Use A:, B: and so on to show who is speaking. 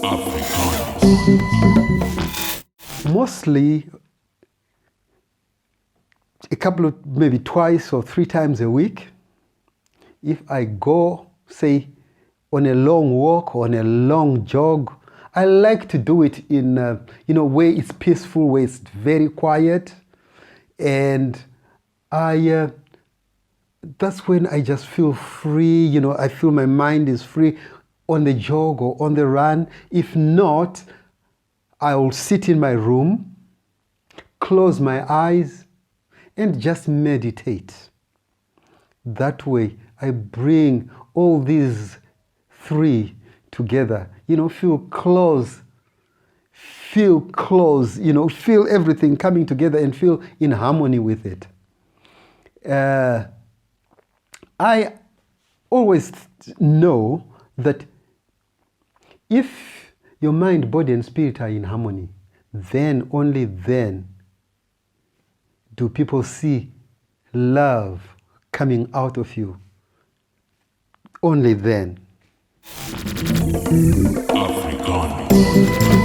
A: Africanus. Mostly maybe twice or 3 times a week. If I go, say, on a long walk or on a long jog, I like to do it in where it's peaceful, where it's very quiet, and that's when I just feel free. I feel my mind is free on the jog or on the run. If not, I will sit in my room, close my eyes, and just meditate. That way, I bring all these 3 together. Feel close, feel everything coming together and feel in harmony with it. I always know that if your mind, body, and spirit are in harmony, then, only then, do people see love coming out of you. Only then. Africanus.